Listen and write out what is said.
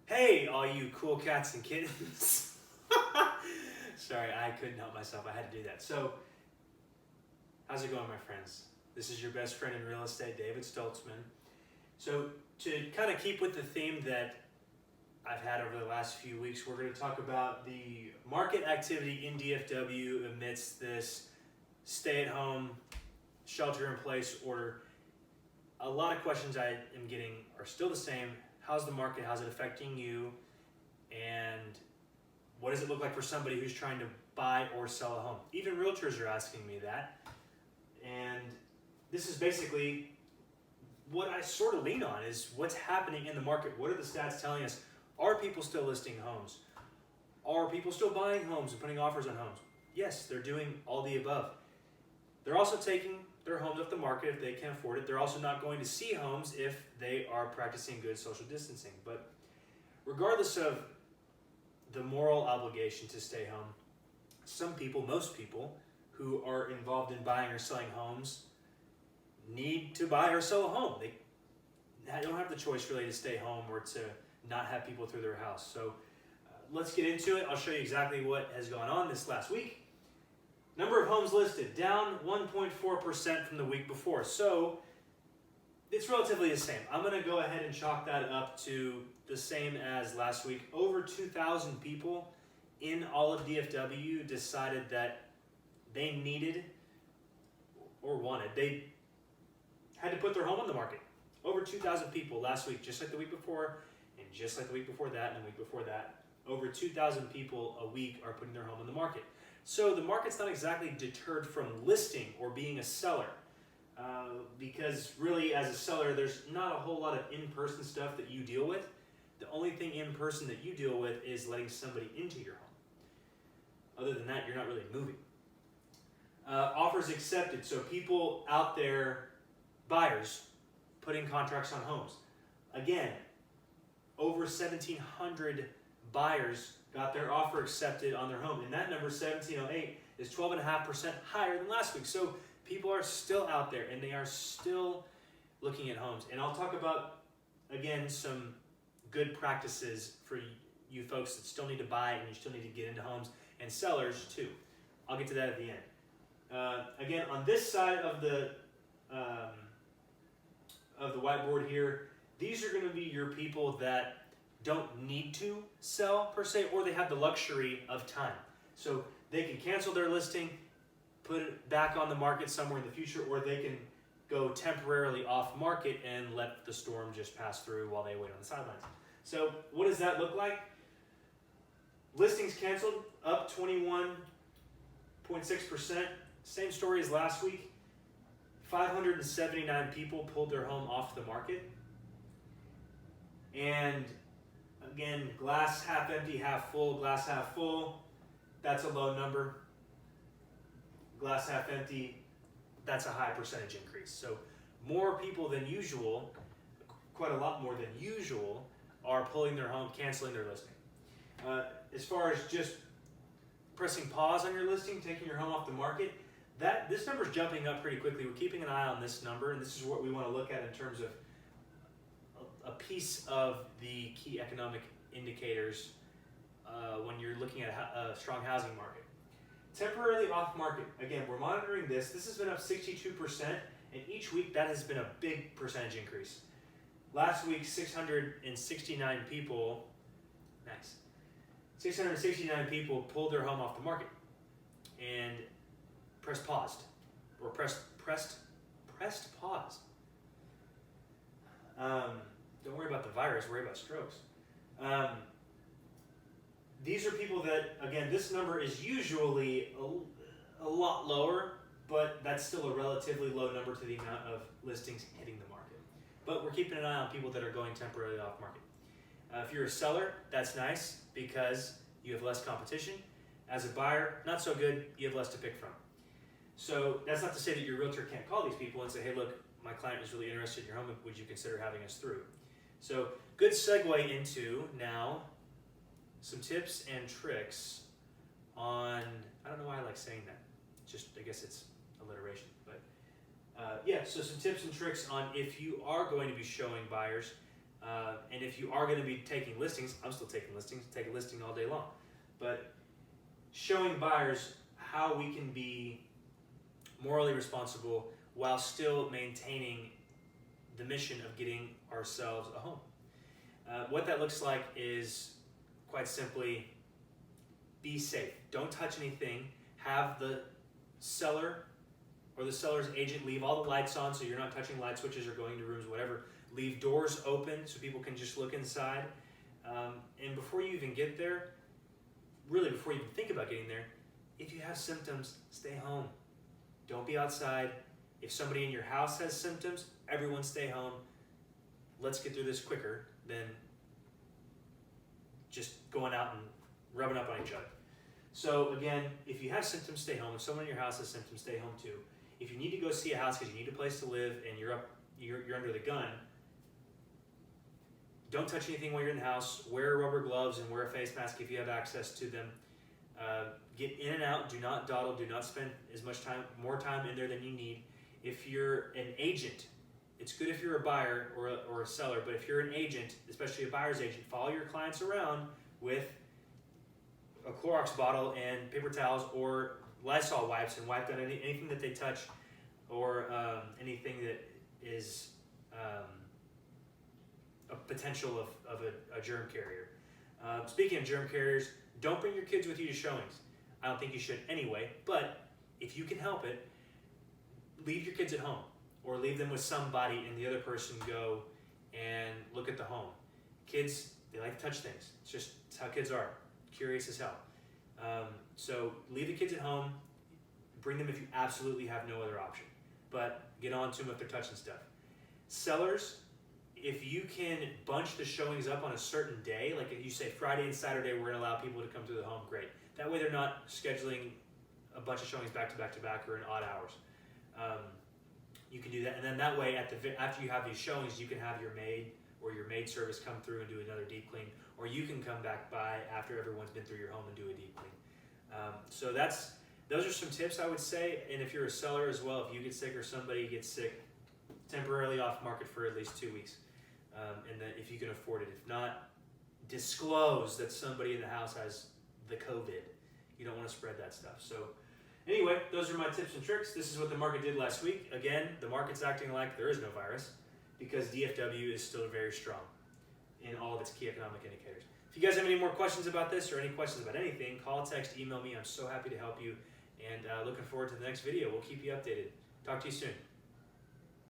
Hey, all you cool cats and kittens. Sorry, I couldn't help myself. I had to do that. So, how's it going, my friends? This is your best friend in real estate, David Stoltzman. So, to kind of keep with the theme that I've had over the last few weeks, we're going to talk about the market activity in DFW amidst this stay-at-home, shelter-in-place order. A lot of questions I am getting are still the same. How's the market? How's it affecting you? And what does it look like for somebody who's trying to buy or sell a home? Even realtors are asking me that. And this is basically what I sort of lean on is what's happening in the market. What are the stats telling us? Are people still listing homes? Are people still buying homes and putting offers on homes? Yes, they're doing all the above. They're also taking their homes off the market if they can't afford it. They're also not going to see homes if they are practicing good social distancing. But regardless of the moral obligation to stay home, some people, most people who are involved in buying or selling homes need to buy or sell a home. They don't have the choice really to stay home or to not have people through their house. So let's get into it. I'll show you exactly what has gone on this last week. Number of homes listed, down 1.4% from the week before. So it's relatively the same. I'm going to go ahead and chalk that up to the same as last week. Over 2,000 people in all of DFW decided that they needed or wanted. They had to put their home on the market. Over 2,000 people last week, just like the week before, and just like the week before that, and the week before that. Over 2,000 people a week are putting their home on the market. So the market's not exactly deterred from listing or being a seller. Because really, as a seller, there's not a whole lot of in-person stuff that you deal with. The only thing in person that you deal with is letting somebody into your home. Other than that, you're not really moving. Offers accepted. So people out there, buyers, putting contracts on homes. Again, over 1,700 buyers got their offer accepted on their home. And that number, 1,708, is 12.5% higher than last week. So people are still out there and they are still looking at homes. And I'll talk about, again, some good practices for you folks that still need to buy and you still need to get into homes, and sellers too. I'll get to that at the end. Again, on this side of the whiteboard here, these are going to be your people that don't need to sell per se, or they have the luxury of time. So they can cancel their listing, put it back on the market somewhere in the future, or they can go temporarily off market and let the storm just pass through while they wait on the sidelines. So what does that look like? Listings canceled, up 21.6%. Same story as last week. 579 people pulled their home off the market. And again, glass half empty, half full, glass half full, that's a low number. Glass half empty, that's a high percentage increase. So more people than usual, quite a lot more than usual, are pulling their home, canceling their listing. As far as just pressing pause on your listing, taking your home off the market, this number is jumping up pretty quickly. We're keeping an eye on this number, and this is what we want to look at in terms of a piece of the key economic indicators when you're looking at a strong housing market. Temporarily off market, again, we're monitoring this. This has been up 62%, and each week that has been a big percentage increase. Last week, 669 people, nice, 669 people pulled their home off the market and pressed pause. Don't worry about the virus, worry about strokes. These are people that, again, this number is usually a lot lower, but that's still a relatively low number to the amount of listings hitting the market. But we're keeping an eye on people that are going temporarily off market. If you're a seller, that's nice because you have less competition. As a buyer, not so good, you have less to pick from. So that's not to say that your realtor can't call these people and say, hey, look, my client is really interested in your home. Would you consider having us through? So good segue into now some tips and tricks on, I don't know why I like saying that. Just, I guess it's alliteration. But yeah, so some tips and tricks on if you are going to be showing buyers And if you are going to be taking listings, I'm still taking listings, take a listing all day long. But showing buyers how we can be morally responsible while still maintaining the mission of getting ourselves a home. What that looks like is quite simply, be safe. Don't touch anything. Have the seller or the seller's agent leave all the lights on so you're not touching light switches or going to rooms, whatever. Leave doors open so people can just look inside. And before you even get there, really before you even think about getting there, if you have symptoms, stay home. Don't be outside. If somebody in your house has symptoms, everyone stay home. Let's get through this quicker than just going out and rubbing up on each other. So again, if you have symptoms, stay home. If someone in your house has symptoms, stay home too. If you need to go see a house because you need a place to live and you're under the gun, don't touch anything while you're in the house. Wear rubber gloves and wear a face mask if you have access to them. Get in and out. Do not dawdle. Do not spend as much time, more time in there than you need. If you're an agent, it's good if you're a buyer or a seller, but if you're an agent, especially a buyer's agent, follow your clients around with a Clorox bottle and paper towels or Lysol wipes and wipe down anything that they touch or anything that is a potential of a germ carrier. Speaking of germ carriers, don't bring your kids with you to showings. I don't think you should anyway, but if you can help it, leave your kids at home or leave them with somebody and the other person go and look at the home. Kids, they like to touch things. It's how kids are, curious as hell. So leave the kids at home, bring them if you absolutely have no other option, but get on to them if they're touching stuff. Sellers, if you can bunch the showings up on a certain day, like if you say Friday and Saturday we're going to allow people to come to the home, great. That way they're not scheduling a bunch of showings back to back to back or in odd hours. You can do that, and then that way after you have these showings, you can have your maid or your maid service come through and do another deep clean, or you can come back by after everyone's been through your home and do a deep clean. So those are some tips I would say, and if you're a seller as well, if you get sick or somebody gets sick, temporarily off market for at least 2 weeks. And then if you can afford it. If not, disclose that somebody in the house has the COVID. You don't want to spread that stuff. So anyway, those are my tips and tricks. This is what the market did last week. Again, the market's acting like there is no virus because DFW is still very strong in all of its key economic indicators. If you guys have any more questions about this or any questions about anything, call, text, email me. I'm so happy to help you. And looking forward to the next video. We'll keep you updated. Talk to you soon.